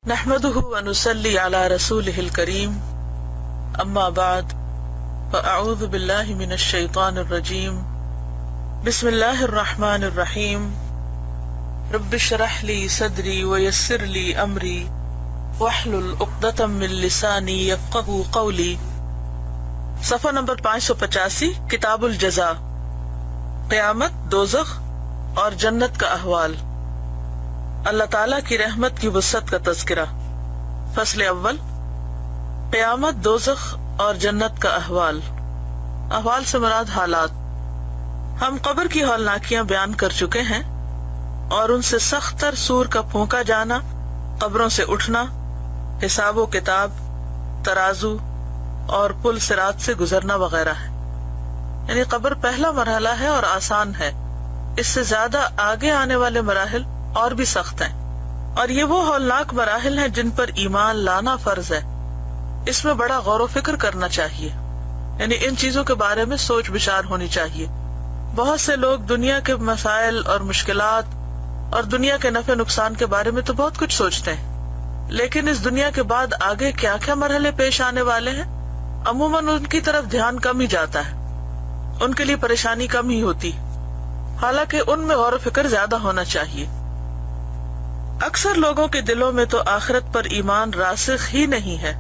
نحمده ونصلي على رسوله الكريم اما بعد فاعوذ بالله من الشيطان الرجيم بسم الله الرحمن الرحيم رب اشرح لي صدري ويسر لي امري واحلل عقدة من لساني يفقهوا قولي۔ صفحہ نمبر 585، کتاب الجزاء، قیامت، دوزخ اور جنت کا احوال، اللہ تعالیٰ کی رحمت کی وسعت کا تذکرہ۔ فصل اول، قیامت، دوزخ اور جنت کا احوال۔ احوال سے مراد حالات۔ ہم قبر کی ہولناکیاں بیان کر چکے ہیں اور ان سے سخت تر سور کا پھونکا جانا، قبروں سے اٹھنا، حساب و کتاب، ترازو اور پل صراط سے گزرنا وغیرہ ہے۔ یعنی قبر پہلا مرحلہ ہے اور آسان ہے، اس سے زیادہ آگے آنے والے مراحل اور بھی سخت ہیں، اور یہ وہ ہولناک مراحل ہیں جن پر ایمان لانا فرض ہے۔ اس میں بڑا غور و فکر کرنا چاہیے، یعنی ان چیزوں کے بارے میں سوچ بچار ہونی چاہیے۔ بہت سے لوگ دنیا کے مسائل اور مشکلات اور دنیا کے نفع نقصان کے بارے میں تو بہت کچھ سوچتے ہیں، لیکن اس دنیا کے بعد آگے کیا کیا مرحلے پیش آنے والے ہیں عموماً ان کی طرف دھیان کم ہی جاتا ہے، ان کے لیے پریشانی کم ہی ہوتی، حالانکہ ان میں غور و فکر زیادہ ہونا چاہیے۔ اکثر لوگوں کے دلوں میں تو آخرت پر ایمان راسخ ہی نہیں ہے،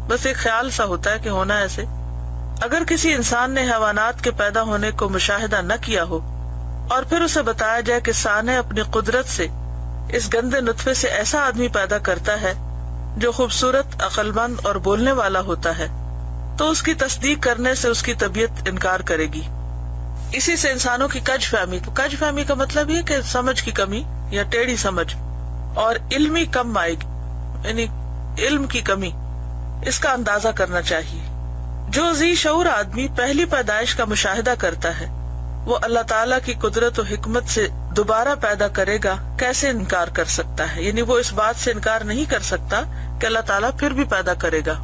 بس ایک خیال سا ہوتا ہے کہ ہونا ایسے۔ اگر کسی انسان نے حیوانات کے پیدا ہونے کو مشاہدہ نہ کیا ہو اور پھر اسے بتایا جائے کہ سانع اپنی قدرت سے اس گندے نطفے سے ایسا آدمی پیدا کرتا ہے جو خوبصورت، عقل مند اور بولنے والا ہوتا ہے، تو اس کی تصدیق کرنے سے اس کی طبیعت انکار کرے گی۔ اسی سے انسانوں کی کج فہمی کا مطلب یہ کہ سمجھ کی کمی یا ٹیڑھی سمجھ اور علمی کم آئے گی، یعنی علم کی کمی، اس کا اندازہ کرنا چاہیے۔ جو ذی شعور آدمی پہلی پیدائش کا مشاہدہ کرتا ہے وہ اللہ تعالیٰ کی قدرت و حکمت سے دوبارہ پیدا کرے گا کیسے انکار کر سکتا ہے؟ یعنی وہ اس بات سے انکار نہیں کر سکتا کہ اللہ تعالیٰ پھر بھی پیدا کرے گا۔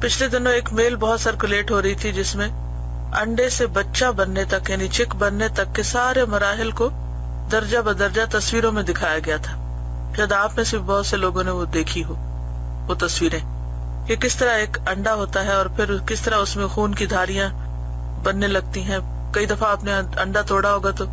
پچھلے دنوں ایک میل بہت سرکولیٹ ہو رہی تھی جس میں انڈے سے بچہ بننے تک، یعنی چک بننے تک کے سارے مراحل کو درجہ بدرجہ تصویروں میں دکھایا گیا تھا۔ شاید آپ میں سے بہت سے لوگوں نے وہ دیکھی ہو وہ تصویریں، کہ کس طرح ایک انڈا ہوتا ہے اور پھر کس طرح اس میں خون کی دھاریاں بننے لگتی ہیں۔ کئی دفعہ آپ نے انڈا توڑا ہوگا تو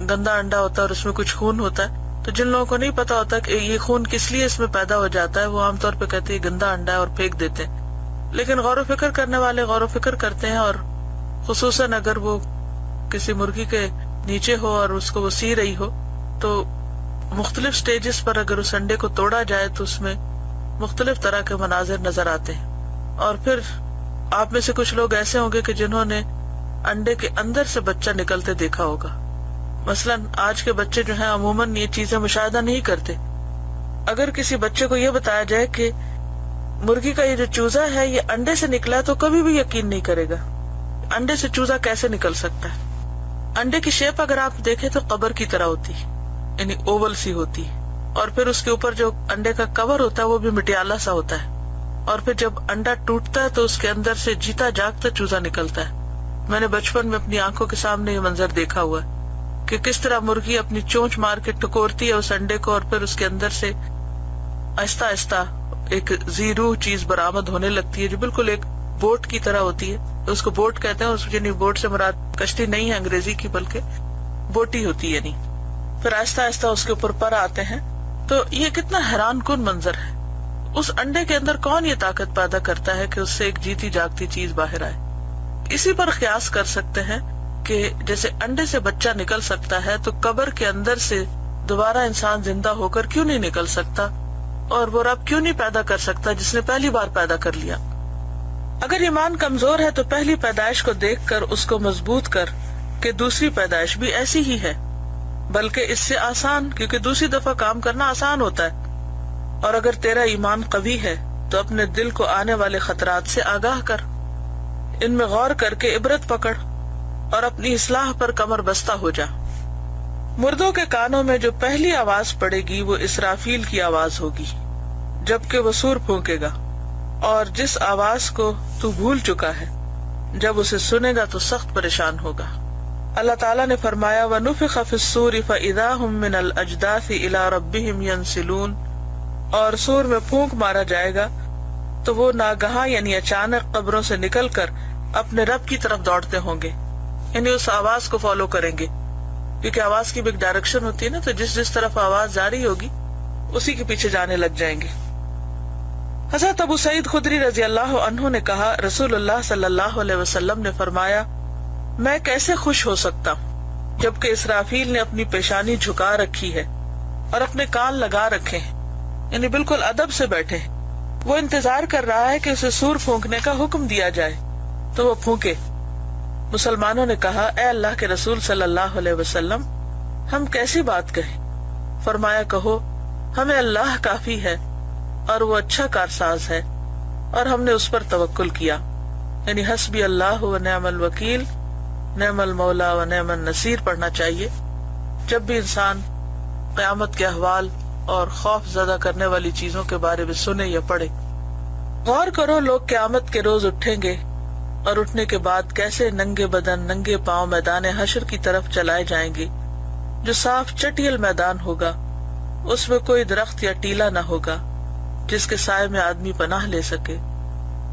گندا انڈا ہوتا ہے اور اس میں کچھ خون ہوتا ہے، تو جن لوگوں کو نہیں پتا ہوتا کہ یہ خون کس لیے اس میں پیدا ہو جاتا ہے وہ عام طور پہ کہتے ہیں گندا انڈا ہے اور پھینک دیتے ہیں، لیکن غور و فکر کرنے والے غور و فکر کرتے ہیں، اور خصوصاً اگر وہ کسی مرغی کے نیچے ہو اور اس کو وہ سی رہی ہو تو مختلف سٹیجز پر اگر اس انڈے کو توڑا جائے تو اس میں مختلف طرح کے مناظر نظر آتے ہیں۔ اور پھر آپ میں سے کچھ لوگ ایسے ہوں گے کہ جنہوں نے انڈے کے اندر سے بچہ نکلتے دیکھا ہوگا۔ مثلا آج کے بچے جو ہیں عموماً یہ چیزیں مشاہدہ نہیں کرتے۔ اگر کسی بچے کو یہ بتایا جائے کہ مرغی کا یہ جو چوزا ہے یہ انڈے سے نکلا ہے تو کبھی بھی یقین نہیں کرے گا، انڈے سے چوزا کیسے نکل سکتا ہے؟ انڈے کی شیپ اگر آپ دیکھیں تو قبر کی طرح ہوتی، یعنی اوول سی ہوتی، اور پھر اس کے اوپر جو انڈے کا کور ہوتا ہے وہ بھی مٹیالہ سا ہوتا ہے، اور پھر جب انڈا ٹوٹتا ہے تو اس کے اندر سے جیتا جاگتا چوزا نکلتا ہے۔ میں نے بچپن میں اپنی آنکھوں کے سامنے یہ منظر دیکھا ہوا ہے کہ کس طرح مرغی اپنی چونچ مار کے ٹکورتی ہے اس انڈے کو، اور پھر اس کے اندر سے آہستہ آہستہ ایک ذی روح چیز برآمد ہونے لگتی ہے جو بالکل ایک بوٹ کی طرح ہوتی ہے۔ اس کو بوٹ کہتے ہیں، اس یعنی بوٹ سے مراد کشتی نہیں ہے انگریزی کی بلکہ بوٹی ہوتی ہے، یعنی پھر آہستہ آہستہ اس کے اوپر پر آتے ہیں۔ تو یہ کتنا حیران کن منظر ہے۔ اس انڈے کے اندر کون یہ طاقت پیدا کرتا ہے کہ اس سے ایک جیتی جاگتی چیز باہر آئے؟ اسی پر قیاس کر سکتے ہیں کہ جیسے انڈے سے بچہ نکل سکتا ہے تو قبر کے اندر سے دوبارہ انسان زندہ ہو کر کیوں نہیں نکل سکتا، اور وہ رب کیوں نہیں پیدا کر سکتا جس نے پہلی بار پیدا کر لیا؟ اگر ایمان کمزور ہے تو پہلی پیدائش کو دیکھ کر اس کو مضبوط کر کہ دوسری پیدائش بھی ایسی ہی ہے، بلکہ اس سے آسان، کیونکہ دوسری دفعہ کام کرنا آسان ہوتا ہے۔ اور اگر تیرا ایمان قوی ہے تو اپنے دل کو آنے والے خطرات سے آگاہ کر، ان میں غور کر کے عبرت پکڑ اور اپنی اصلاح پر کمر بستہ ہو جا۔ مردوں کے کانوں میں جو پہلی آواز پڑے گی وہ اسرافیل کی آواز ہوگی جبکہ وہ سور پھونکے گا، اور جس آواز کو تو بھول چکا ہے جب اسے سنے گا تو سخت پریشان ہوگا۔ اللہ تعالیٰ نے فرمایا وَنُفِخَ فِي الصُّورِ فَإِذَا هُم مِّنَ الْأَجْدَاثِ إِلَىٰ رَبِّهِمْ يَنسِلُونَ، اور سور میں پھونک مارا جائے گا تو وہ ناگہاں یعنی اچانک قبروں سے نکل کر اپنے رب کی طرف دوڑتے ہوں گے، یعنی اس آواز کو فالو کریں گے، کیونکہ آواز کی بھی ایک ڈائریکشن ہوتی ہے نا، تو جس طرف آواز جاری ہوگی اسی کے پیچھے جانے لگ جائیں گے۔ حضرت ابو سعید خدری رضی اللہ عنہ نے کہا، رسول اللہ صلی اللہ علیہ وسلم نے فرمایا، میں کیسے خوش ہو سکتا ہوں جبکہ اسرافیل نے اپنی پیشانی جھکا رکھی ہے اور اپنے کان لگا رکھے ہیں، یعنی بالکل ادب سے بیٹھے ہیں۔ وہ انتظار کر رہا ہے کہ اسے سور پھونکنے کا حکم دیا جائے تو وہ پھونکے۔ مسلمانوں نے کہا، اے اللہ کے رسول صلی اللہ علیہ وسلم، ہم کیسی بات کہیں؟ فرمایا، کہو ہمیں اللہ کافی ہے اور وہ اچھا کارساز ہے اور ہم نے اس پر توکل کیا، یعنی حسبی اللہ و نعم الوکیل، نعم المولا و نعم النصیر پڑھنا چاہیے جب بھی انسان قیامت کے احوال اور خوف زدہ کرنے والی چیزوں کے بارے میں سنے یا پڑھے۔ غور کرو، لوگ قیامت کے روز اٹھیں گے اور اٹھنے کے بعد کیسے ننگے بدن ننگے پاؤں میدان حشر کی طرف چلائے جائیں گے، جو صاف چٹیل میدان ہوگا، اس میں کوئی درخت یا ٹیلا نہ ہوگا جس کے سائے میں آدمی پناہ لے سکے۔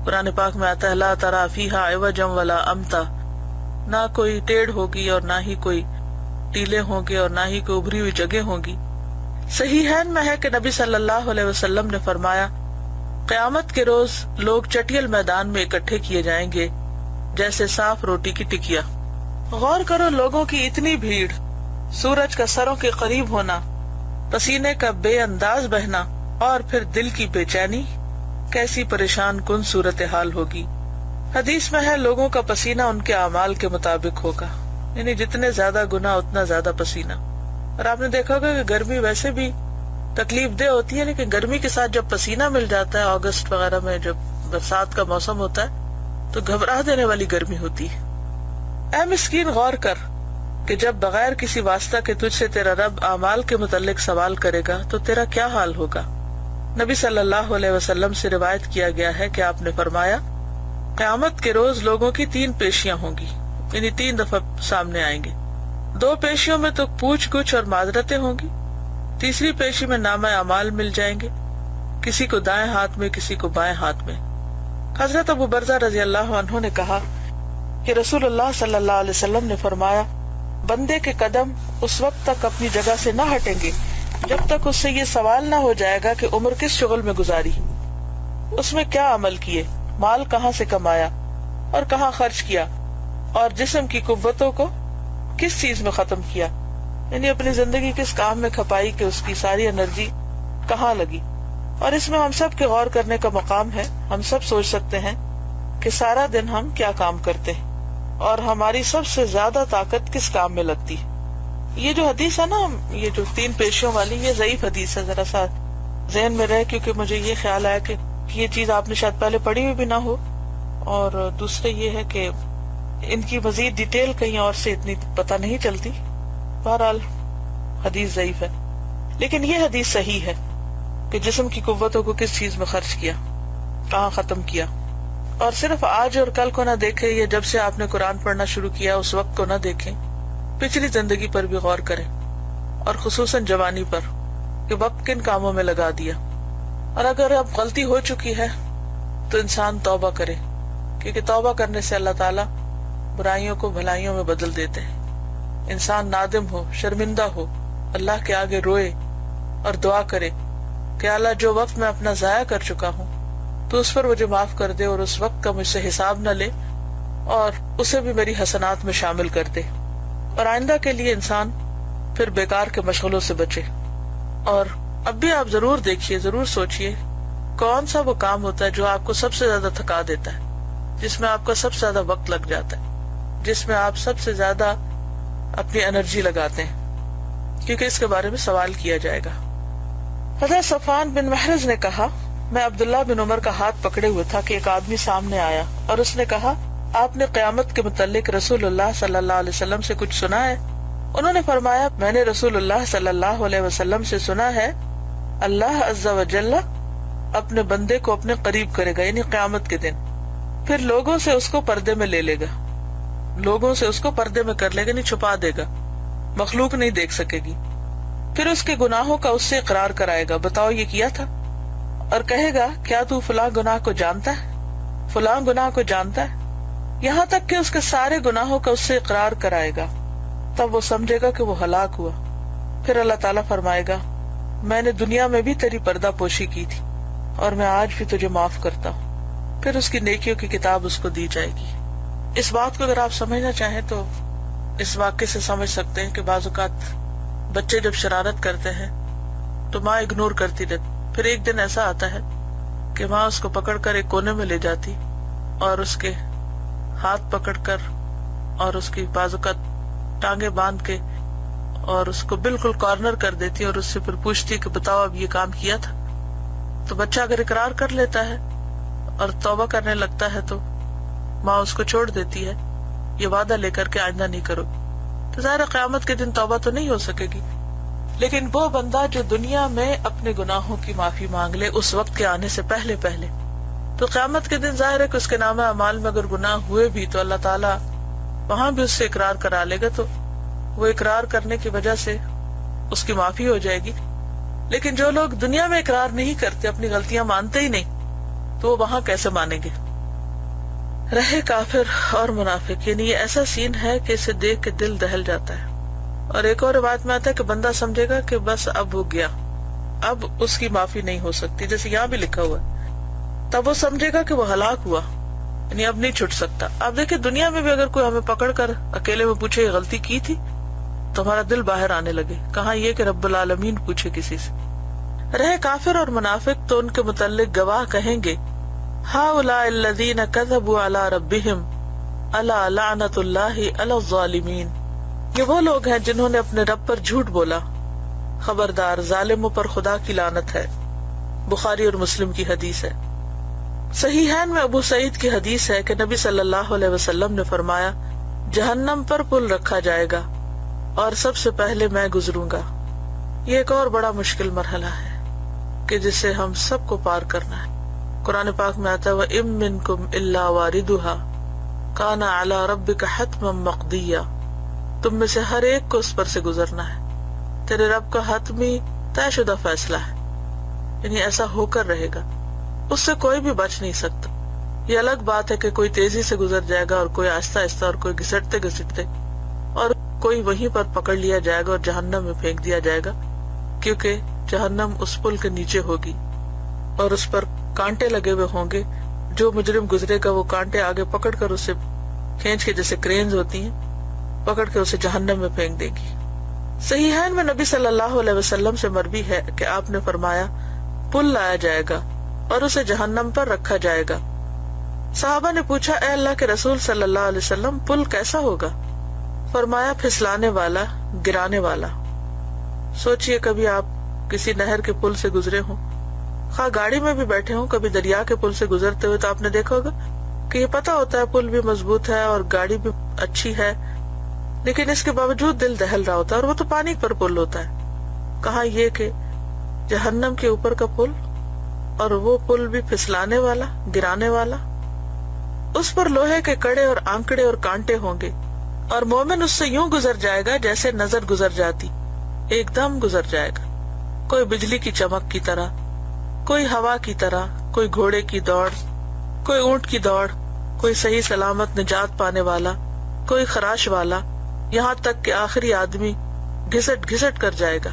قرآن پاک میں آتا ہے، لا تری فیہا عوجا ولا امتا، نہ کوئی ٹیڑھ ہوگی اور نہ ہی کوئی ٹیلے ہوں گے اور نہ ہی کوئی ابھری ہوئی جگہ ہوں گی۔ صحیحین میں ہے کہ نبی صلی اللہ علیہ وسلم نے فرمایا، قیامت کے روز لوگ چٹیل میدان میں اکٹھے کیے جائیں گے جیسے صاف روٹی کی ٹکیا۔ غور کرو، لوگوں کی اتنی بھیڑ، سورج کا سروں کے قریب ہونا، پسینے کا بے انداز بہنا اور پھر دل کی بے چینی، کیسی پریشان کن صورتحال ہوگی۔ حدیث میں ہے، لوگوں کا پسینہ ان کے اعمال کے مطابق ہوگا، یعنی جتنے زیادہ گناہ اتنا زیادہ پسینہ۔ اور آپ نے دیکھا ہوگا کہ گرمی ویسے بھی تکلیف دہ ہوتی ہے، لیکن گرمی کے ساتھ جب پسینہ مل جاتا ہے، اگست وغیرہ میں جب برسات کا موسم ہوتا ہے تو گھبرا دینے والی گرمی ہوتی ہے۔ اے مسکین، غور کر کہ جب بغیر کسی واسطہ کے تجھ سے تیرا رب اعمال کے متعلق سوال کرے گا تو تیرا کیا حال ہوگا۔ نبی صلی اللہ علیہ وسلم سے روایت کیا گیا ہے کہ آپ نے فرمایا، قیامت کے روز لوگوں کی 3 پیشیاں ہوں گی، یعنی 3 دفعہ سامنے آئیں گے۔ 2 پیشیوں میں تو پوچھ گچھ اور معذرتیں ہوں گی، تیسری پیشی میں نامہ اعمال مل جائیں گے، کسی کو دائیں ہاتھ میں کسی کو بائیں ہاتھ میں۔ حضرت ابو برزہ رضی اللہ عنہ نے کہا کہ رسول اللہ صلی اللہ علیہ وسلم نے فرمایا، بندے کے قدم اس وقت تک اپنی جگہ سے نہ ہٹیں گے جب تک اس سے یہ سوال نہ ہو جائے گا کہ عمر کس شغل میں گزاری، اس میں کیا عمل کیے، مال کہاں سے کمایا اور کہاں خرچ کیا، اور جسم کی قوتوں کو کس چیز میں ختم کیا، یعنی اپنی زندگی کس کام میں کھپائی کہ اس کی ساری انرجی کہاں لگی۔ اور اس میں ہم سب کے غور کرنے کا مقام ہے۔ ہم سب سوچ سکتے ہیں کہ سارا دن ہم کیا کام کرتے ہیں اور ہماری سب سے زیادہ طاقت کس کام میں لگتی ہے۔ یہ جو حدیث ہے نا، یہ جو 3 پیشیوں والی، یہ ضعیف حدیث ہے، ذرا سا ذہن میں رہے، کیونکہ مجھے یہ خیال آیا کہ یہ چیز آپ نے شاید پہلے پڑھی ہوئی بھی نہ ہو، اور دوسرے یہ ہے کہ ان کی مزید ڈیٹیل کہیں اور سے اتنی پتہ نہیں چلتی۔ بہرحال حدیث ضعیف ہے، لیکن یہ حدیث صحیح ہے کہ جسم کی قوتوں کو کس چیز میں خرچ کیا، کہاں ختم کیا۔ اور صرف آج اور کل کو نہ دیکھیں، یہ جب سے آپ نے قرآن پڑھنا شروع کیا اس وقت کو نہ دیکھیں، پچھلی زندگی پر بھی غور کریں، اور خصوصاً جوانی پر کہ وقت کن کاموں میں لگا دیا۔ اور اگر اب غلطی ہو چکی ہے تو انسان توبہ کرے، کیونکہ توبہ کرنے سے اللہ تعالیٰ برائیوں کو بھلائیوں میں بدل دیتے ہیں۔ انسان نادم ہو، شرمندہ ہو، اللہ کے آگے روئے اور دعا کرے کہ اللہ، جو وقت میں اپنا ضائع کر چکا ہوں تو اس پر مجھے معاف کر دے، اور اس وقت کا مجھ سے حساب نہ لے، اور اسے بھی میری حسنات میں شامل کر دے، اور آئندہ کے لیے انسان پھر بیکار کے مشغلوں سے بچے۔ اور اب بھی آپ ضرور دیکھیے، ضرور سوچئے، کون سا وہ کام ہوتا ہے جو آپ کو سب سے زیادہ تھکا دیتا ہے، جس میں آپ کا سب سے زیادہ وقت لگ جاتا ہے، جس میں آپ سب سے زیادہ اپنی انرجی لگاتے ہیں، کیونکہ اس کے بارے میں سوال کیا جائے گا۔ حضرت صفوان بن محرز نے کہا، میں عبداللہ بن عمر کا ہاتھ پکڑے ہوئے تھا کہ ایک آدمی سامنے آیا اور اس نے کہا، آپ نے قیامت کے متعلق رسول اللہ صلی اللہ علیہ وسلم سے کچھ سنا ہے؟ انہوں نے فرمایا، میں نے رسول اللہ صلی اللہ علیہ وسلم سے سنا ہے، اللہ عز و جل اپنے بندے کو اپنے قریب کرے گا، یعنی قیامت کے دن، پھر لوگوں سے اس کو پردے میں لے لے گا، لوگوں سے اس کو پردے میں کر لے گا، نہیں چھپا دے گا، مخلوق نہیں دیکھ سکے گی، پھر اس کے گناہوں کا اس سے اقرار کرائے گا، بتاؤ یہ کیا تھا؟ اور کہے گا کیا تو فلاں گناہ کو جانتا ہے، فلاں گناہ کو جانتا ہے، یہاں تک کہ اس کے سارے گناہوں کا اس سے اقرار کرائے گا، تب وہ سمجھے گا کہ وہ ہلاک ہوا۔ پھر اللہ تعالیٰ فرمائے گا میں نے دنیا میں بھی تیری پردہ پوشی کی تھی اور میں آج بھی تجھے معاف کرتا ہوں۔ پھر اس کی نیکیوں کی کتاب اس کو دی جائے گی۔ اس بات کو اگر آپ سمجھنا چاہیں تو اس واقعے سے سمجھ سکتے ہیں کہ بعض اوقات بچے جب شرارت کرتے ہیں تو ماں اگنور کرتی رہتی، پھر ایک دن ایسا آتا ہے کہ ماں اس کو پکڑ کر ایک کونے میں لے جاتی اور اس کے ہاتھ پکڑ کر اور اس کی بعض اوقات ٹانگیں باندھ کے اور اس کو بالکل کارنر کر دیتی اور اس سے پھر پوچھتی کہ بتاؤ اب یہ کام کیا تھا۔ تو بچہ اگر اقرار کر لیتا ہے اور توبہ کرنے لگتا ہے تو ماں اس کو چھوڑ دیتی ہے، یہ وعدہ لے کر کے آئندہ نہیں کرو۔ تو ظاہر قیامت کے دن توبہ تو نہیں ہو سکے گی، لیکن وہ بندہ جو دنیا میں اپنے گناہوں کی معافی مانگ لے اس وقت کے آنے سے پہلے تو قیامت کے دن ظاہر ہے کہ اس کے نامہ اعمال میں اگر گناہ ہوئے بھی تو اللہ تعالیٰ وہاں بھی اس سے اقرار کرا لے گا، تو وہ اقرار کرنے کی وجہ سے اس کی معافی ہو جائے گی۔ لیکن جو لوگ دنیا میں اقرار نہیں کرتے، اپنی غلطیاں مانتے ہی نہیں، تو وہ وہاں کیسے مانیں گے؟ رہے کافر اور منافق، یعنی یہ ایسا سین ہے کہ اسے دیکھ کے دل دہل جاتا ہے۔ اور ایک اور روایت میں آتا ہے کہ بندہ سمجھے گا کہ بس اب ہو گیا، اب اس کی معافی نہیں ہو سکتی، جیسے یہاں بھی لکھا ہوا ہے، تب وہ سمجھے گا کہ وہ ہلاک ہوا، یعنی اب نہیں چھٹ سکتا۔ آپ دیکھیں دنیا میں بھی اگر کوئی ہمیں پکڑ کر اکیلے میں پوچھے یہ غلطی کی تھی تو ہمارا دل باہر آنے لگے، کہاں یہ کہ رب العالمین پوچھے کسی سے۔ رہے کافر اور منافق تو ان کے متعلق گواہ کہیں گے ہؤلاء الذین کذبوا علی ربہم الا لعنۃ اللہ علی الظالمین، یہ وہ لوگ ہیں جنہوں نے اپنے رب پر جھوٹ بولا، خبردار ظالموں پر خدا کی لعنت ہے۔ بخاری اور مسلم کی حدیث ہے۔ صحیحین میں ابو سعید کی حدیث ہے کہ نبی صلی اللہ علیہ وسلم نے فرمایا جہنم پر پل رکھا جائے گا اور سب سے پہلے میں گزروں گا۔ یہ ایک اور بڑا مشکل مرحلہ ہے کہ جسے ہم سب کو پار کرنا ہے۔ قرآن پاک میں آتا ہے وَإِن مِّنكُمْ إِلَّا وَارِدُهَا كَانَ عَلَى رَبِّكَ حَتْمًا مَّقْضِيًّا، تم میں سے ہر ایک کو اس پر سے گزرنا ہے، تیرے رب کا حتمی طے شدہ فیصلہ ہے، یعنی ایسا ہو کر رہے گا، اس سے کوئی بھی بچ نہیں سکتا۔ یہ الگ بات ہے کہ کوئی تیزی سے گزر جائے گا اور کوئی آہستہ آہستہ اور کوئی گھسٹتے گھسٹتے، اور کوئی وہیں پر پکڑ لیا جائے گا اور جہنم میں پھینک دیا جائے گا، کیونکہ جہنم اس پل کے نیچے ہوگی اور اس پر کانٹے لگے ہوئے ہوں گے۔ جو مجرم گزرے گا وہ کانٹے آگے پکڑ کر اسے کھینچ کے، جیسے کرینز ہوتی ہیں، پکڑ کے اسے جہنم میں پھینک دے گی۔ صحیحین میں نبی صلی اللہ علیہ وسلم سے مروی ہے کہ آپ نے فرمایا پل لایا جائے گا اور اسے جہنم پر رکھا جائے گا۔ صحابہ نے پوچھا اے اللہ کے رسول صلی اللہ علیہ وسلم پل کیسا ہوگا؟ فرمایا پھسلانے والا، گرانے والا۔ سوچئے کبھی آپ کسی نہر کے پل سے گزرے ہوں، خواہ گاڑی میں بھی بیٹھے ہوں، کبھی دریا کے پل سے گزرتے ہوئے، تو آپ نے دیکھا ہوگا کہ یہ پتہ ہوتا ہے پل بھی مضبوط ہے اور گاڑی بھی اچھی ہے، لیکن اس کے باوجود دل دہل رہا ہوتا ہے، اور وہ تو پانی پر پل ہوتا ہے۔ کہاں یہ کہ جہنم کے اوپر کا پل، اور وہ پل بھی پھسلانے والا، گرانے والا، اس پر لوہے کے کڑے اور آنکڑے اور کانٹے ہوں گے، اور مومن اس سے یوں گزر جائے گا جیسے نظر گزر جاتی، ایک دم گزر جائے گا، کوئی بجلی کی چمک کی طرح، کوئی ہوا کی طرح، کوئی گھوڑے کی دوڑ، کوئی اونٹ کی دوڑ، کوئی صحیح سلامت نجات پانے والا، کوئی خراش والا، یہاں تک کہ آخری آدمی گھسٹ گھسٹ کر جائے گا،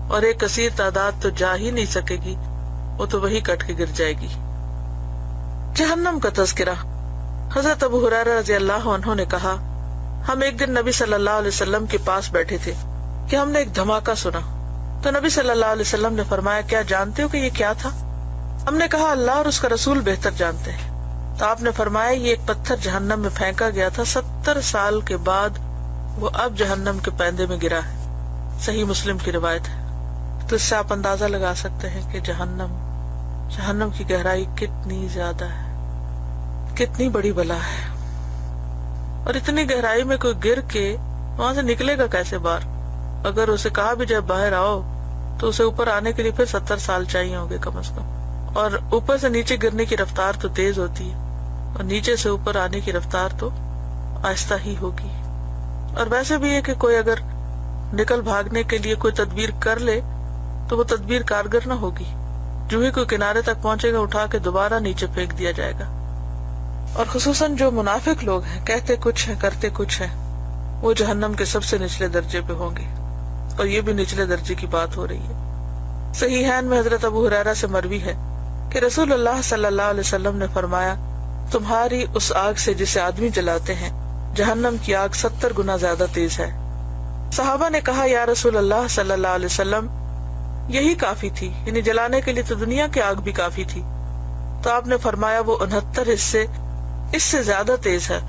اور ایک کثیر تعداد تو جا ہی نہیں سکے گی، وہ تو وہی کٹ کے گر جائے گی۔ جہنم کا تذکرہ۔ حضرت ابو ہریرہ رضی اللہ عنہ نے کہا ہم ایک دن نبی صلی اللہ علیہ وسلم کے پاس بیٹھے تھے کہ ہم نے ایک دھماکہ سنا، تو نبی صلی اللہ علیہ وسلم نے فرمایا کیا جانتے ہو کہ یہ کیا تھا؟ ہم نے کہا اللہ اور اس کا رسول بہتر جانتے ہیں۔ تو آپ نے فرمایا یہ ایک پتھر جہنم میں پھینکا گیا تھا، 70 سال کے بعد وہ اب جہنم کے پیندے میں گرا ہے۔ صحیح مسلم کی روایت ہے۔ تو اس سے آپ اندازہ لگا سکتے ہیں کہ جہنم کی گہرائی کتنی زیادہ ہے، کتنی بڑی بلا ہے، اور اتنی گہرائی میں کوئی گر کے وہاں سے نکلے گا کیسے باہر؟ اگر اسے کہا بھی جب باہر آؤ تو اسے اوپر آنے کے لیے پھر 70 سال چاہیے ہوں گے کم از کم، اور اوپر سے نیچے گرنے کی رفتار تو تیز ہوتی ہے، اور نیچے سے اوپر آنے کی رفتار تو آہستہ ہی ہوگی۔ اور ویسے بھی ہے کہ کوئی اگر نکل بھاگنے کے لیے کوئی تدبیر کر لے تو وہ تدبیر کارگر نہ ہوگی، جو ہی کوئی کنارے تک پہنچے گا اٹھا کے دوبارہ نیچے پھینک دیا جائے گا. اور خصوصاً جو منافق لوگ ہیں، کہتے کچھ ہیں کرتے کچھ ہیں، وہ جہنم کے سب سے نچلے درجے پہ ہوں گے. اور یہ بھی نچلے درجے کی بات ہو رہی ہے. صحیحین میں حضرت ابو ہریرہ سے مروی ہے کہ رسول اللہ صلی اللہ علیہ وسلم نے فرمایا، تمہاری اس آگ سے جسے آدمی جلاتے ہیں جہنم کی آگ 70 گنا زیادہ تیز ہے. صحابہ نے کہا، یا رسول اللہ صلی اللہ علیہ وسلم، یہی کافی تھی، یعنی جلانے کے لیے تو دنیا کی آگ بھی کافی تھی. تو آپ نے فرمایا، وہ 69 حصے اس سے زیادہ تیز ہے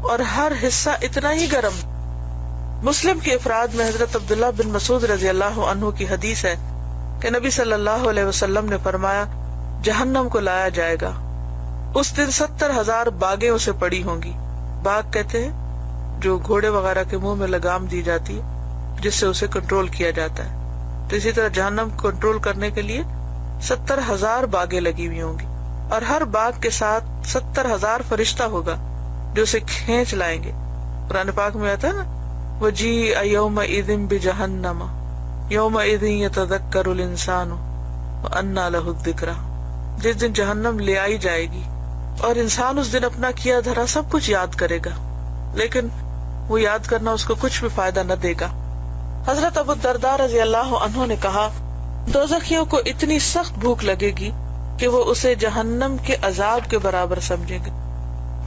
اور ہر حصہ اتنا ہی گرم. مسلم کے افراد میں حضرت عبداللہ بن مسعود رضی اللہ عنہ کی حدیث ہے کہ نبی صلی اللہ علیہ وسلم نے فرمایا، جہنم کو لایا جائے گا، اس دن 70,000 باگیں اسے پڑی ہوں گی. باغ کہتے ہیں جو گھوڑے وغیرہ کے منہ میں لگام دی جاتی ہے جس سے اسے کنٹرول کیا جاتا ہے. تو اسی طرح جہنم کو کنٹرول کرنے کے لیے 70,000 باغیں لگی ہوئی ہوں گی، اور ہر باغ کے ساتھ 70,000 فرشتہ ہوگا جو اسے کھینچ لائیں گے. قرآن پاک میں آتا ہے نا، وَجِيءَ يَوْمَئِذٍ بِجَهَنَّمَ يَوْمَئِذٍ يَتَذَكَّرُ الْإِنسَانُ وَأَنَّىٰ لَهُ الذِّكْرَىٰ. جس دن جہنم لے آئی جائے گی اور انسان اس دن اپنا کیا دھرا سب کچھ یاد کرے گا، لیکن وہ یاد کرنا اس کو کچھ بھی فائدہ نہ دے گا. حضرت ابو الدرداء رضی اللہ عنہ نے کہا، دوزخیوں کو اتنی سخت بھوک لگے گی کہ وہ اسے جہنم کے عذاب کے برابر سمجھیں گے.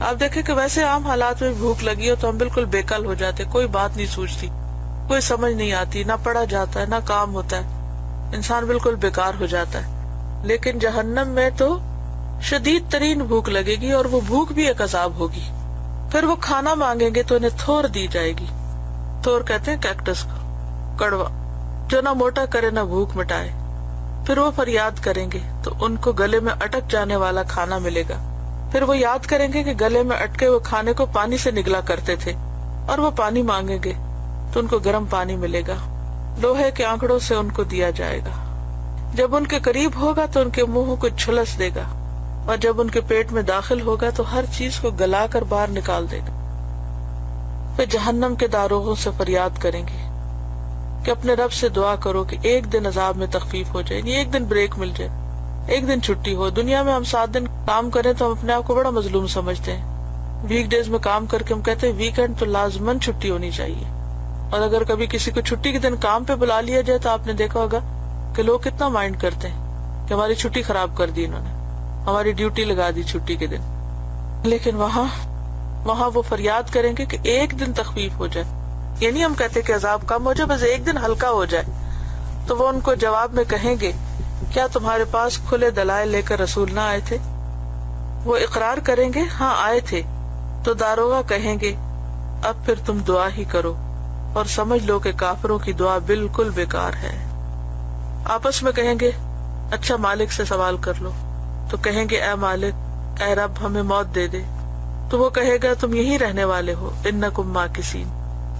آپ دیکھیں کہ ویسے عام حالات میں بھوک لگی ہو تو ہم بالکل بےکل ہو جاتے، کوئی بات نہیں سوچتی، کوئی سمجھ نہیں آتی، نہ پڑھا جاتا ہے نہ کام ہوتا ہے، انسان بالکل بیکار ہو جاتا ہے. لیکن جہنم میں تو شدید ترین بھوک لگے گی، اور وہ بھوک بھی ایک عذاب ہوگی. پھر وہ کھانا مانگیں گے تو انہیں تھور دی جائے گی. تھور کہتے ہیں کیکٹس کو، کڑوا، جو نہ موٹا کرے نہ بھوک مٹائے. پھر وہ فریاد کریں گے تو ان کو گلے میں اٹک جانے والا کھانا ملے گا. پھر وہ یاد کریں گے کہ گلے میں اٹکے ہوئے کھانے کو پانی سے نگلا کرتے تھے، اور وہ پانی مانگیں گے تو ان کو گرم پانی ملے گا، لوہے کے آنکڑوں سے ان کو دیا جائے گا. جب ان کے قریب ہوگا تو ان کے منہ کو جھلس دے گا، اور جب ان کے پیٹ میں داخل ہوگا تو ہر چیز کو گلا کر باہر نکال دے گا. پھر جہنم کے داروغوں سے فریاد کریں گے کہ اپنے رب سے دعا کرو کہ ایک دن عذاب میں تخفیف ہو جائے، یعنی ایک دن بریک مل جائے، ایک دن چھٹی ہو. دنیا میں ہم 7 دن کام کریں تو ہم اپنے آپ کو بڑا مظلوم سمجھتے ہیں. ویک ڈیز میں کام کر کے ہم کہتے ہیں ویکینڈ تو لازماً چھٹی ہونی چاہیے. اور اگر کبھی کسی کو چھٹی کے دن کام پہ بلا لیا جائے تو آپ نے دیکھا ہوگا کہ لوگ کتنا مائنڈ کرتے ہیں کہ ہماری چھٹی خراب کر دی انہوں نے، ہماری ڈیوٹی لگا دی چھٹی کے دن. لیکن وہاں وہ فریاد کریں گے کہ ایک دن تخفیف ہو جائے، یعنی ہم کہتے کہ عذاب کم ہو جائے، بس ایک دن ہلکا ہو جائے. تو وہ ان کو جواب میں کہیں گے، کیا تمہارے پاس کھلے دلائل لے کر رسول نہ آئے تھے؟ وہ اقرار کریں گے، ہاں آئے تھے. تو داروغہ کہیں گے، اب پھر تم دعا ہی کرو اور سمجھ لو کہ کافروں کی دعا بالکل بیکار ہے. آپس میں کہیں گے، اچھا مالک سے سوال کر لو. تو کہیں گے، اے مالک، اے رب، ہمیں موت دے دے. تو وہ کہے گا، تم یہی رہنے والے ہو، انکم ماکثین.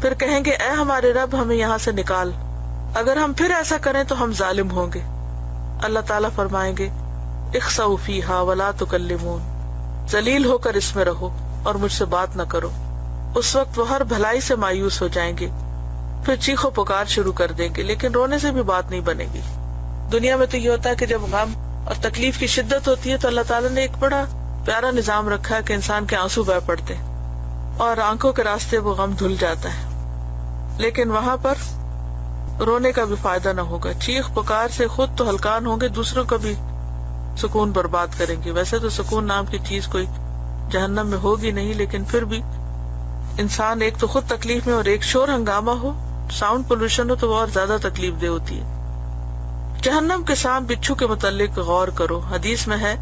پھر کہیں گے، اے ہمارے رب، ہمیں یہاں سے نکال، اگر ہم پھر ایسا کریں تو ہم ظالم ہوں گے. اللہ تعالیٰ فرمائیں گے، اخسؤوا فیہا ولا تکلمون، ذلیل ہو کر اس میں رہو اور مجھ سے بات نہ کرو. اس وقت وہ ہر بھلائی سے مایوس ہو جائیں گے، پھر چیخو پکار شروع کر دیں گے، لیکن رونے سے بھی بات نہیں بنے گی. دنیا میں تو یہ ہوتا ہے کہ جب غم اور تکلیف کی شدت ہوتی ہے تو اللہ تعالیٰ نے ایک بڑا پیارا نظام رکھا ہے کہ انسان کے آنسو بہہ پڑتے اور آنکھوں کے راستے وہ غم دھل جاتا ہے. لیکن وہاں پر رونے کا بھی فائدہ نہ ہوگا. چیخ پکار سے خود تو ہلکان ہوں گے، دوسروں کا بھی سکون برباد کریں گے. ویسے تو سکون نام کی چیز کوئی جہنم میں ہوگی نہیں، لیکن پھر بھی انسان ایک تو خود تکلیف میں اور ایک شور ہنگامہ ہو، ساؤنڈ پولوشن ہو تو وہ اور زیادہ تکلیف دہ ہوتی ہے. جہنم کے سانپ بچھو کے متعلق غور کرو. حدیث میں ہے،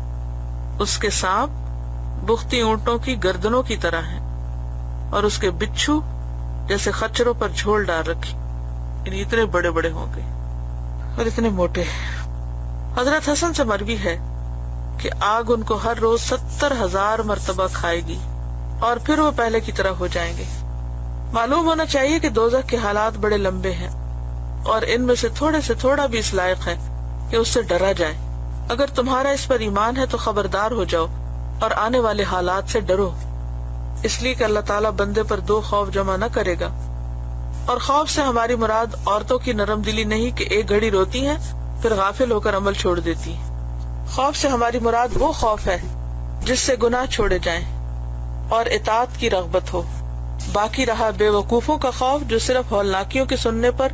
اس کے سانپ بختی اونٹوں کی گردنوں کی طرح ہیں، اور اس کے بچھو جیسے خچروں پر جھول ڈال رکھی، یعنی اتنے بڑے بڑے ہوں گے اور اتنے موٹے. حضرت حسن سے مروی ہے کہ آگ ان کو ہر روز 70,000 مرتبہ کھائے گی اور پھر وہ پہلے کی طرح ہو جائیں گے. معلوم ہونا چاہیے کہ دوزخ کے حالات بڑے لمبے ہیں، اور ان میں سے تھوڑے سے تھوڑا بھی اس لائق ہے کہ اس سے ڈرا جائے. اگر تمہارا اس پر ایمان ہے تو خبردار ہو جاؤ اور آنے والے حالات سے ڈرو، اس لیے کہ اللہ تعالیٰ بندے پر 2 خوف جمع نہ کرے گا. اور خوف سے ہماری مراد عورتوں کی نرم دلی نہیں کہ ایک گھڑی روتی ہیں پھر غافل ہو کر عمل چھوڑ دیتی ہیں، خوف سے ہماری مراد وہ خوف ہے جس سے گناہ چھوڑے جائیں اور اطاعت کی رغبت ہو. باقی رہا بے وقوفوں کا خوف جو صرف ہولناکیوں کے سننے پر،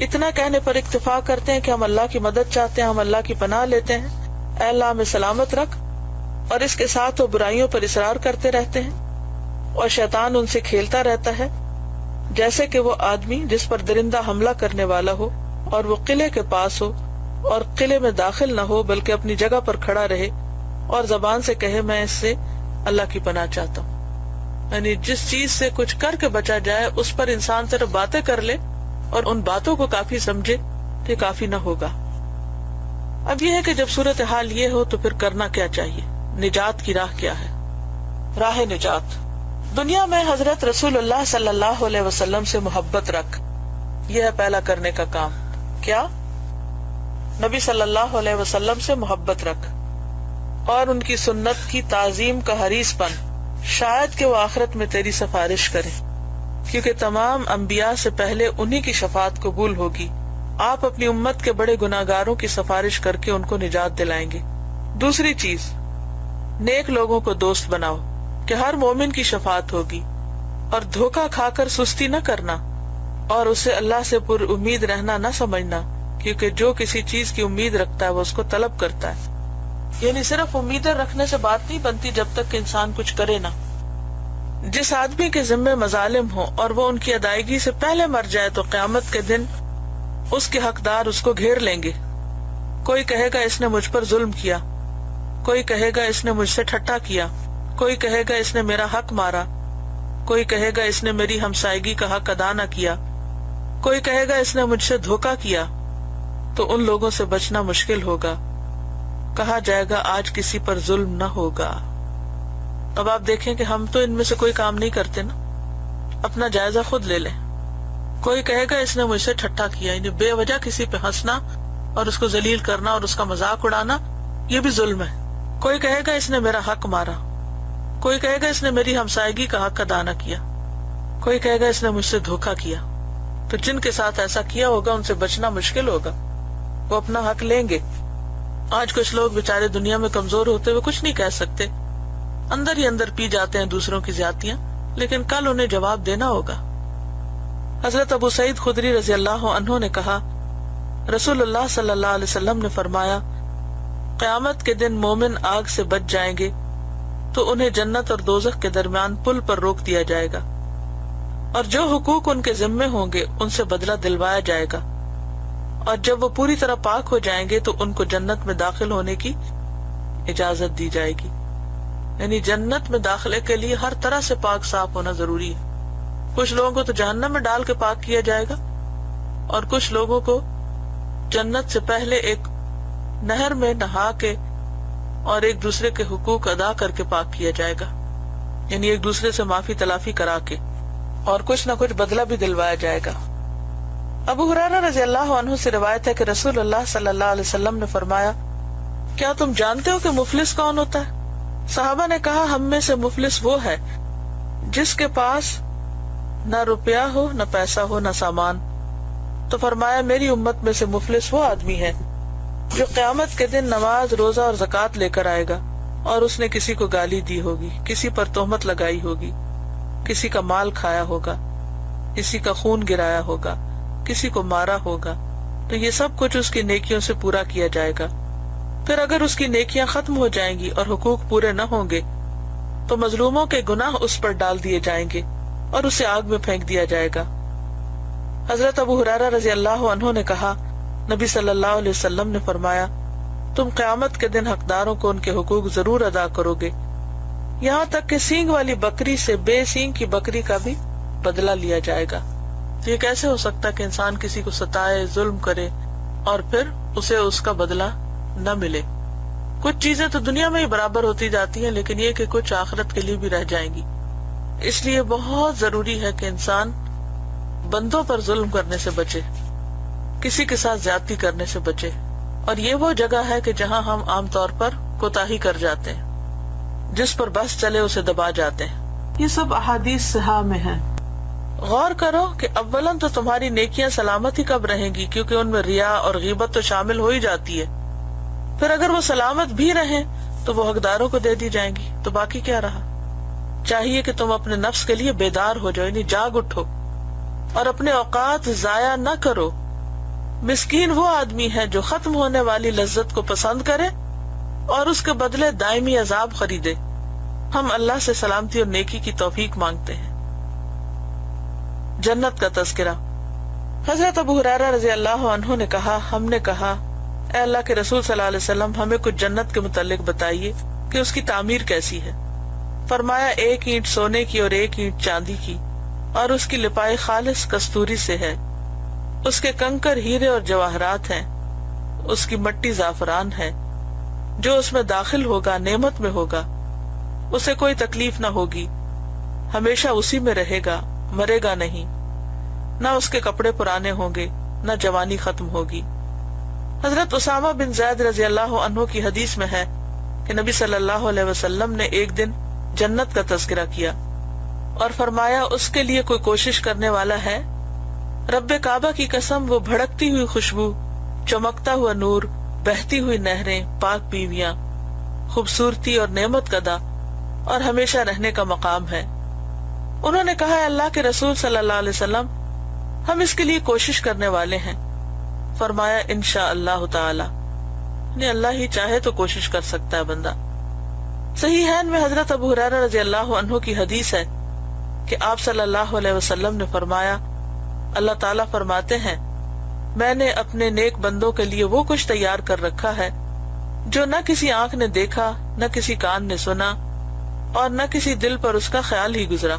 اتنا کہنے پر اکتفا کرتے ہیں کہ ہم اللہ کی مدد چاہتے ہیں، ہم اللہ کی پناہ لیتے ہیں، اے اللہ ہمیں سلامت رکھ، اور اس کے ساتھ وہ برائیوں پر اصرار کرتے رہتے ہیں اور شیطان ان سے کھیلتا رہتا ہے، جیسے کہ وہ آدمی جس پر درندہ حملہ کرنے والا ہو اور وہ قلعے کے پاس ہو اور قلعے میں داخل نہ ہو بلکہ اپنی جگہ پر کھڑا رہے اور زبان سے کہے میں اس سے اللہ کی پناہ چاہتا ہوں. یعنی جس چیز سے کچھ کر کے بچا جائے اس پر انسان صرف باتیں کر لے اور ان باتوں کو کافی سمجھے کہ کافی نہ ہوگا. اب یہ ہے کہ جب صورتحال یہ ہو تو پھر کرنا کیا چاہیے؟ نجات کی راہ کیا ہے؟ راہ نجات دنیا میں حضرت رسول اللہ صلی اللہ علیہ وسلم سے محبت رکھ، یہ ہے پہلا کرنے کا کام. کیا؟ نبی صلی اللہ علیہ وسلم سے محبت رکھ اور ان کی سنت کی تعظیم کا حریص بن، شاید کہ وہ آخرت میں تیری سفارش کرے، کیونکہ تمام انبیاء سے پہلے انہی کی شفاعت قبول ہوگی. آپ اپنی امت کے بڑے گناہگاروں کی سفارش کر کے ان کو نجات دلائیں گے. دوسری چیز، نیک لوگوں کو دوست بناؤ کہ ہر مومن کی شفاعت ہوگی، اور دھوکہ کھا کر سستی نہ کرنا اور اسے اللہ سے پر امید رہنا نہ سمجھنا، کیونکہ جو کسی چیز کی امید رکھتا ہے وہ اس کو طلب کرتا ہے. یعنی صرف امیدیں رکھنے سے بات نہیں بنتی جب تک کہ انسان کچھ کرے نہ. جس آدمی کے ذمے مظالم ہوں اور وہ ان کی ادائیگی سے پہلے مر جائے تو قیامت کے دن اس کے حقدار اس کو گھیر لیں گے. کوئی کہے گا اس نے مجھ پر ظلم کیا، کوئی کہے گا اس نے مجھ سے ٹھٹا کیا، کوئی کہے گا اس نے میرا حق مارا، کوئی کہے گا اس نے میری ہمسائیگی کا حق ادا نہ کیا، کوئی کہے گا اس نے مجھ سے دھوکہ کیا. تو ان لوگوں سے بچنا مشکل ہوگا. کہا جائے گا آج کسی پر ظلم نہ ہوگا. اب آپ دیکھیں کہ ہم تو ان میں سے کوئی کام نہیں کرتے نا. اپنا جائزہ خود لے لیں. کوئی کہے گا اس نے مجھ سے ٹھٹا کیا، یعنی بے وجہ کسی پہ ہنسنا اور اس کو ذلیل کرنا اور اس کا مذاق اڑانا، یہ بھی ظلم ہے. کوئی کہے گا اس نے میرا حق مارا، کوئی کہے گا اس نے میری ہمسائیگی کا حق ادا نہ کیا، کوئی کہے گا اس نے مجھ سے دھوکہ کیا. تو جن کے ساتھ ایسا کیا ہوگا ان سے بچنا مشکل ہوگا، وہ اپنا حق لیں گے. آج کچھ لوگ بےچارے دنیا میں کمزور ہوتے ہوئے کچھ نہیں کہہ سکتے، اندر ہی اندر پی جاتے ہیں دوسروں کی زیادتیاں، لیکن کل انہیں جواب دینا ہوگا. حضرت ابو سعید خدری رضی اللہ عنہ نے کہا، رسول اللہ صلی اللہ علیہ وسلم نے فرمایا، قیامت کے دن مومن آگ سے بچ جائیں گے تو انہیں جنت اور دوزخ کے درمیان پل پر روک دیا جائے گا، اور جو حقوق ان کے ذمے ہوں گے ان سے بدلہ دلوایا جائے گا، اور جب وہ پوری طرح پاک ہو جائیں گے تو ان کو جنت میں داخل ہونے کی اجازت دی جائے گی. یعنی جنت میں داخلے کے لیے ہر طرح سے پاک صاف ہونا ضروری ہے. کچھ لوگوں کو تو جہنم میں ڈال کے پاک کیا جائے گا، اور کچھ لوگوں کو جنت سے پہلے ایک نہر میں نہا کے اور ایک دوسرے کے حقوق ادا کر کے پاک کیا جائے گا، یعنی ایک دوسرے سے معافی تلافی کرا کے، اور کچھ نہ کچھ بدلہ بھی دلوایا جائے گا. ابو ہریرہ رضی اللہ عنہ سے روایت ہے کہ رسول اللہ صلی اللہ علیہ وسلم نے فرمایا، کیا تم جانتے ہو کہ مفلس کون ہوتا ہے؟ صحابہ نے کہا، ہم میں سے مفلس وہ ہے جس کے پاس نہ روپیہ ہو، نہ پیسہ ہو، نہ سامان. تو فرمایا، میری امت میں سے مفلس وہ آدمی ہے جو قیامت کے دن نماز، روزہ اور زکوٰۃ لے کر آئے گا، اور اس نے کسی کو گالی دی ہوگی، کسی پر تہمت لگائی ہوگی، کسی کا مال کھایا ہوگا، کسی کا خون گرایا ہوگا، کسی کو مارا ہوگا. تو یہ سب کچھ اس کی نیکیوں سے پورا کیا جائے گا. پھر اگر اس کی نیکیاں ختم ہو جائیں گی اور حقوق پورے نہ ہوں گے تو مظلوموں کے گناہ اس پر ڈال دیے جائیں گے اور اسے آگ میں پھینک دیا جائے گا. حضرت ابو ہریرہ رضی اللہ عنہ نے کہا، نبی صلی اللہ علیہ وسلم نے فرمایا، تم قیامت کے دن حقداروں کو ان کے حقوق ضرور ادا کرو گے، یہاں تک کہ سینگ والی بکری سے بے سینگ کی بکری کا بھی بدلہ لیا جائے گا. تو یہ کیسے ہو سکتا ہے کہ انسان کسی کو ستائے، ظلم کرے اور پھر اسے اس کا بدلہ نہ ملے؟ کچھ چیزیں تو دنیا میں ہی برابر ہوتی جاتی ہیں، لیکن یہ کہ کچھ آخرت کے لیے بھی رہ جائیں گی. اس لیے بہت ضروری ہے کہ انسان بندوں پر ظلم کرنے سے بچے، کسی کے ساتھ زیادتی کرنے سے بچے. اور یہ وہ جگہ ہے کہ جہاں ہم عام طور پر کوتاہی کر جاتے ہیں، جس پر بس چلے اسے دبا جاتے ہیں. یہ سب احادیث صحیحہ میں ہیں. غور کرو کہ اولاً تو تمہاری نیکیاں سلامت ہی کب رہیں گی، کیونکہ ان میں ریا اور غیبت تو شامل ہو ہی جاتی ہے. پھر اگر وہ سلامت بھی رہیں تو وہ حقداروں کو دے دی جائیں گی، تو باقی کیا رہا؟ چاہیے کہ تم اپنے نفس کے لیے بیدار ہو جاؤ، یعنی جاگ اٹھو اور اپنے اوقات ضائع نہ کرو۔ مسکین وہ آدمی ہے جو ختم ہونے والی لذت کو پسند کرے اور اس کے بدلے دائمی عذاب خریدے۔ ہم اللہ سے سلامتی اور نیکی کی توفیق مانگتے ہیں۔ جنت کا تذکرہ۔ حضرت ابو ہریرہ رضی اللہ عنہ نے کہا، ہم نے کہا اے اللہ کے رسول صلی اللہ علیہ وسلم، ہمیں کچھ جنت کے متعلق بتائیے کہ اس کی تعمیر کیسی ہے۔ فرمایا، ایک اینٹ سونے کی اور ایک اینٹ چاندی کی، اور اس کی لپائی خالص کستوری سے ہے، اس کے کنکر ہیرے اور جواہرات ہیں، اس کی مٹی زعفران ہے۔ جو اس میں داخل ہوگا نعمت میں ہوگا، اسے کوئی تکلیف نہ ہوگی، ہمیشہ اسی میں رہے گا، مرے گا نہیں، نہ اس کے کپڑے پرانے ہوں گے، نہ جوانی ختم ہوگی۔ حضرت اسامہ بن زید رضی اللہ عنہ کی حدیث میں ہے کہ نبی صلی اللہ علیہ وسلم نے ایک دن جنت کا تذکرہ کیا اور فرمایا، اس کے لیے کوئی کوشش کرنے والا ہے؟ رب کعبہ کی قسم، وہ بھڑکتی ہوئی خوشبو، چمکتا ہوا نور، بہتی ہوئی نہریں، پاک بیویاں، خوبصورتی اور نعمت کا دا اور ہمیشہ رہنے کا مقام ہے۔ انہوں نے کہا، اللہ کے رسول صلی اللہ علیہ وسلم، ہم اس کے لیے کوشش کرنے والے ہیں۔ فرمایا، انشاءاللہ تعالی، یعنی اللہ ہی چاہے تو کوشش کر سکتا ہے بندہ۔ صحیحین میں حضرت ابو ہریرہ رضی اللہ عنہ کی حدیث ہے کہ آپ صلی اللہ علیہ وسلم نے فرمایا، اللہ تعالیٰ فرماتے ہیں، میں نے اپنے نیک بندوں کے لیے وہ کچھ تیار کر رکھا ہے جو نہ کسی آنکھ نے دیکھا، نہ کسی کان نے سنا، اور نہ کسی دل پر اس کا خیال ہی گزرا۔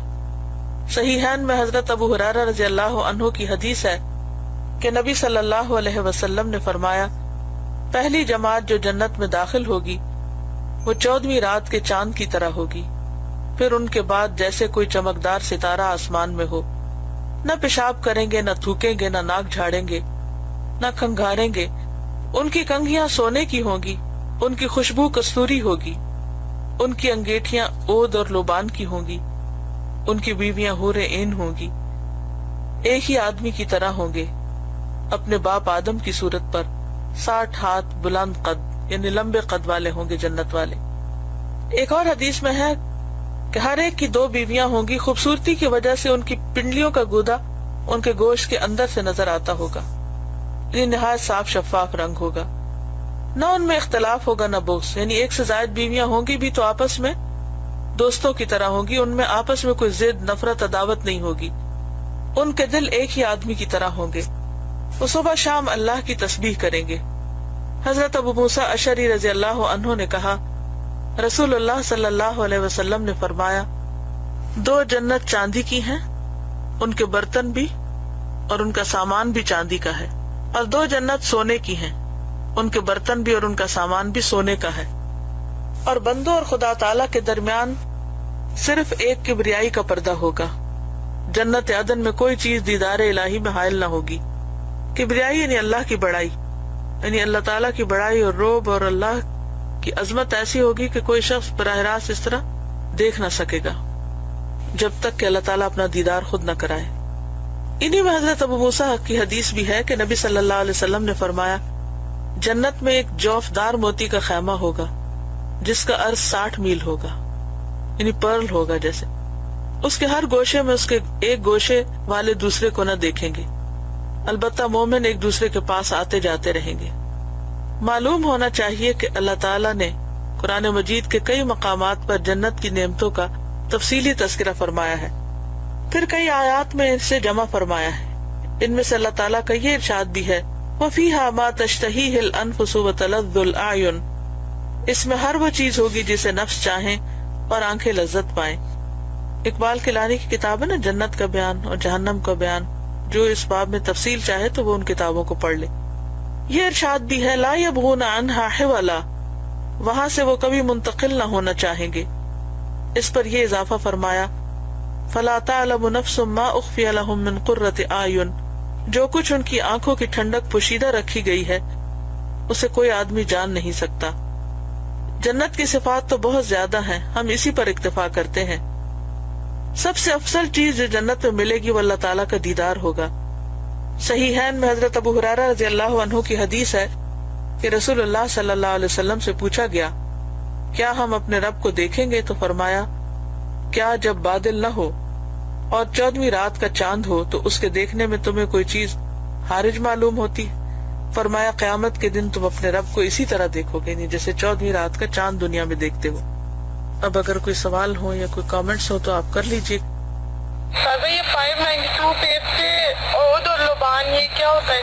صحیحین میں حضرت ابو ہریرہ رضی اللہ عنہ کی حدیث ہے کہ نبی صلی اللہ علیہ وسلم نے فرمایا، پہلی جماعت جو جنت میں داخل ہوگی وہ 14ویں رات کے چاند کی طرح ہوگی، پھر ان کے بعد جیسے کوئی چمکدار ستارہ آسمان میں ہو، نہ پیشاب کریں گے، نہ تھوکیں گے، نہ ناک جھاڑیں گے، نہ کھنگھاریں گے، ان کی کنگھیاں سونے کی ہوں گی، ان کی خوشبو کستوری ہوگی، ان کی انگیٹھیاں عود اور لوبان کی ہوں گی، ان کی بیویاں حور عین ہوں گی، ایک ہی آدمی کی طرح ہوں گے، اپنے باپ آدم کی صورت پر، 60 ہاتھ بلند قد، یعنی لمبے قد والے ہوں گے جنت والے۔ ایک اور حدیث میں ہے کہ ہر ایک کی 2 بیویاں ہوں گی، خوبصورتی کی وجہ سے ان کی پنڈلیوں کا گودا ان کے گوشت کے اندر سے نظر آتا ہوگا، یعنی نہایت صاف شفاف رنگ ہوگا، نہ ان میں اختلاف ہوگا نہ بغض، یعنی ایک سے زائد بیویاں ہوں گی بھی تو آپس میں دوستوں کی طرح ہوں گی، ان میں آپس میں کوئی ضد، نفرت، عداوت نہیں ہوگی، ان کے دل ایک ہی آدمی کی طرح ہوں گے، وہ صبح شام اللہ کی تسبیح کریں گے۔ حضرت ابو موسیٰ اشعری رضی اللہ عنہ نے کہا، رسول اللہ صلی اللہ علیہ وسلم نے فرمایا، 2 جنت چاندی کی ہیں، ان کے برتن بھی اور ان کا سامان بھی چاندی کا ہے، اور 2 جنت سونے کی ہیں، ان کے برتن بھی اور ان کا سامان بھی سونے کا ہے، اور بندوں اور خدا تعالی کے درمیان صرف ایک کبریائی کا پردہ ہوگا۔ جنت عدن میں کوئی چیز دیدار الہی میں حائل نہ ہوگی۔ کبریائی یعنی اللہ کی بڑائی، یعنی اللہ تعالیٰ کی بڑائی اور روب اور اللہ کی عظمت ایسی ہوگی کہ کوئی شخص براہ راست اس طرح دیکھ نہ سکے گا جب تک کہ اللہ تعالیٰ اپنا دیدار خود نہ کرائے۔ انہی میں حضرت ابو موسیٰ کی حدیث بھی ہے کہ نبی صلی اللہ علیہ وسلم نے فرمایا، جنت میں ایک جوفدار موتی کا خیمہ ہوگا جس کا عرض 60 میل ہوگا، یعنی پرل ہوگا جیسے، اس کے ہر گوشے میں اس کے ایک گوشے والے دوسرے کو نہ دیکھیں گے، البتہ مومن ایک دوسرے کے پاس آتے جاتے رہیں گے۔ معلوم ہونا چاہیے کہ اللہ تعالیٰ نے قرآن مجید کے کئی مقامات پر جنت کی نعمتوں کا تفصیلی تذکرہ فرمایا ہے، پھر کئی آیات میں اسے جمع فرمایا ہے۔ ان میں سے اللہ تعالیٰ کا یہ ارشاد بھی ہے، وَفِيهَا مَا تَشْتَهِيهِ الْأَنفُسُ وَتَلَذُّ الْأَعْيُنُ، اس میں ہر وہ چیز ہوگی جسے نفس چاہیں اور آنکھیں لذت پائیں۔ اقبال کیلانی کی کتاب ہے نا جنت کا بیان اور جہنم کا بیان، جو اس باب میں تفصیل چاہے تو وہ ان کتابوں کو پڑھ لے۔ یہ ارشاد بھی ہے، لا یبغون عنہا حولا، وہاں سے وہ کبھی منتقل نہ ہونا چاہیں گے۔ اس پر یہ اضافہ فرمایا، فلا تعلم نفس ما اخفی لهم من قرۃ اعین، جو کچھ ان کی آنکھوں کی ٹھنڈک پوشیدہ رکھی گئی ہے اسے کوئی آدمی جان نہیں سکتا۔ جنت کی صفات تو بہت زیادہ ہیں، ہم اسی پر اکتفا کرتے ہیں۔ سب سے افضل چیز جو جنت میں ملے گی وہ اللہ تعالیٰ کا دیدار ہوگا۔ صحیحین میں حضرت ابو ہریرہ رضی اللہ عنہ کی حدیث ہے کہ رسول اللہ صلی اللہ علیہ وسلم سے پوچھا گیا کیا ہم اپنے رب کو دیکھیں گے؟ تو فرمایا کیا جب بادل نہ ہو اور 14ویں رات کا چاند ہو تو اس کے دیکھنے میں تمہیں کوئی چیز حارج معلوم ہوتی؟ فرمایا قیامت کے دن تم اپنے رب کو اسی طرح دیکھو گے جیسے 14ویں رات کا چاند دنیا میں دیکھتے ہو۔ اب اگر کوئی سوال ہو یا کوئی کامنٹس ہو تو آپ کر لیجیے۔ یہ 592 پیج سے عود اور لبان یہ کیا ہوتا ہے؟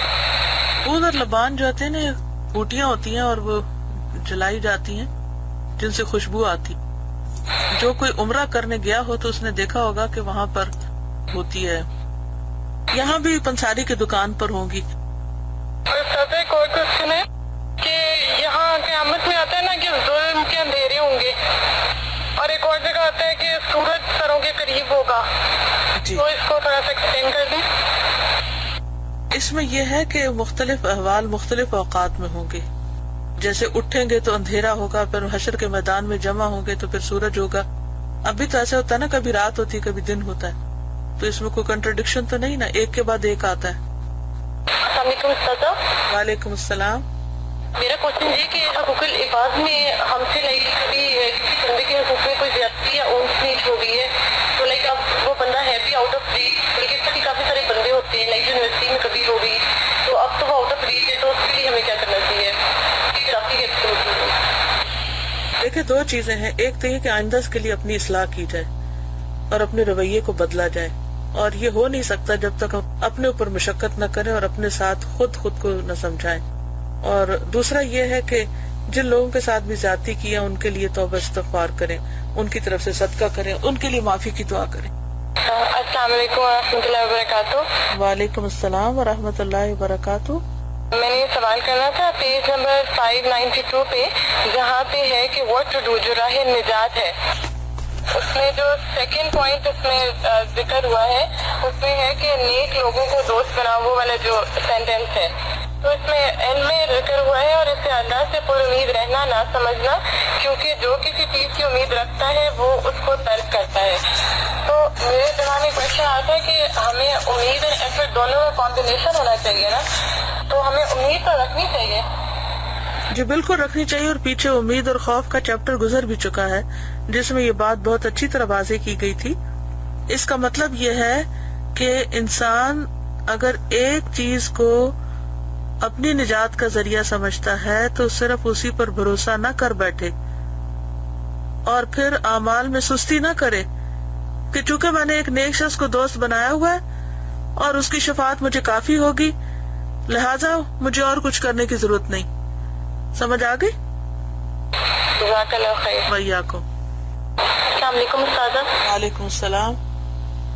عود اور لبان جو ہوتے ہیں نا بوٹیاں ہوتی ہیں اور وہ جلائی جاتی ہیں جن سے خوشبو آتی۔ جو کوئی عمرہ کرنے گیا ہو تو اس نے دیکھا ہوگا کہ وہاں پر ہوتی ہے، یہاں بھی پنساری کی دکان پر ہوں گی۔ ایک اور کوشچن ہے کہ یہاں قیامت میں آتا ہے نا کہ ظلم کے اندھیرے ہوں گے، اور ایک اور جگہ آتا ہے کہ سورج سروں کے قریب ہوگا، تو اس کو تھوڑا سا ایکسپلین کر دیں۔ اس میں یہ ہے کہ مختلف احوال مختلف اوقات میں ہوں گے، جیسے اٹھیں گے تو اندھیرا ہوگا، پھر حشر کے میدان میں جمع ہوں گے تو پھر سورج ہوگا۔ ابھی تو ایسا ہوتا ہے نا کبھی رات ہوتی کبھی دن ہوتا ہے، تو اس میں کوئی کنٹرڈکشن تو نہیں نا، ایک کے بعد ایک آتا ہے۔ السلام علیکم استاذہ۔ وعلیکم السلام۔ میرا کوشچن یہ کہ حقوق العباد میں ہم سے کبھی کسی بندے کے حقوق میں کوئی زیادتی یا اونچ نیچ ہو گئی ہے تو اب وہ بندہ ہے بھی آؤٹ آف ریچ، لیکن اس طرح کافی سارے بندے ہوتے ہیں یونیورسٹی میں کبھی ہو گئی تو اب تو وہ آؤٹ آف ریچ ہے، تو اس کے لیے ہمیں کیا کرنا چاہیے؟ دیکھیں دو چیزیں ہیں، ایک تو یہ کہ آئندہ کے لیے اپنی اصلاح کی جائے اور اپنے رویے کو بدلا جائے، اور یہ ہو نہیں سکتا جب تک ہم اپنے اوپر مشقت نہ کریں اور اپنے ساتھ خود کو نہ سمجھائیں۔ اور دوسرا یہ ہے کہ جن لوگوں کے ساتھ بھی زیادتی کیا ان کے لیے توبہ استغفار کریں، ان کی طرف سے صدقہ کریں، ان کے لیے معافی کی دعا کریں۔ السلام علیکم ورحمۃ اللہ وبرکاتہ۔ وعلیکم السلام ورحمۃ اللہ وبرکاتہ۔ میں نے یہ سوال کرنا تھا پیج نمبر 592 پہ، جہاں پہ ہے کہ واٹ ٹو ڈو، جو راہ نجات ہے، اس میں جو سیکنڈ پوائنٹ اس میں ذکر ہوا ہے اس میں ہے کہ نیک لوگوں کو دوست بناؤ، وہ والا جو سینٹینس ہے، تو اس میں اینڈ میں ذکر ہوا ہے اور اس سے اللہ سے پر امید رہنا نہ سمجھنا، کیونکہ جو کسی چیز کی امید رکھتا ہے وہ اس کو ترک کرتا ہے۔ تو میرے دماغ میں کوشچن آتا ہے کہ ہمیں امید اور ایفرٹ دونوں کا کمبینیشن ہونا چاہیے نا، تو ہمیں امید تو رکھنی چاہیے۔ جی بالکل رکھنی چاہیے، اور پیچھے امید اور خوف کا چیپٹر گزر بھی چکا ہے جس میں یہ بات بہت اچھی طرح واضح کی گئی تھی۔ اس کا مطلب یہ ہے کہ انسان اگر ایک چیز کو اپنی نجات کا ذریعہ سمجھتا ہے تو صرف اسی پر بھروسہ نہ کر بیٹھے اور پھر اعمال میں سستی نہ کرے کہ چونکہ میں نے ایک نیک شخص کو دوست بنایا ہوا ہے اور اس کی شفاعت مجھے کافی ہوگی، لہٰذا مجھے اور کچھ کرنے کی ضرورت نہیں۔ سمجھ آ گئی؟ جزاک اللہ خیر۔ وإیاکم۔ السلام علیکم استاذہ۔ وعلیکم السلام۔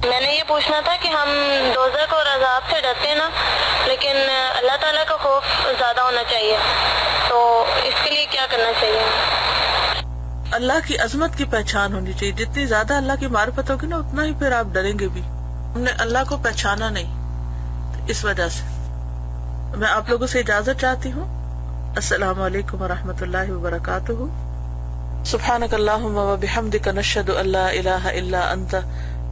میں نے یہ پوچھنا تھا کہ ہم دوزخ اور عذاب سے ڈرتے ہیں نا، لیکن اللہ تعالیٰ کا خوف زیادہ ہونا چاہیے، تو اس کے لیے کیا کرنا چاہیے؟ اللہ کی عظمت کی پہچان ہونی چاہیے، جتنی زیادہ اللہ کی معرفت ہوگی نا اتنا ہی پھر آپ ڈریں گے بھی۔ ہم نے اللہ کو پہچانا نہیں، اس وجہ سے میں آپ لوگوں سے اجازت چاہتی ہوں۔ السلام علیکم ورحمۃ اللہ وبرکاتہ۔ سبحانک اللہم وبحمدک، نشہد ان لا الہ الا انت،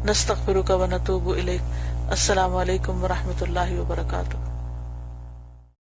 نستغفرک ونتوب الیک۔ السلام علیکم ورحمۃ اللہ وبرکاتہ۔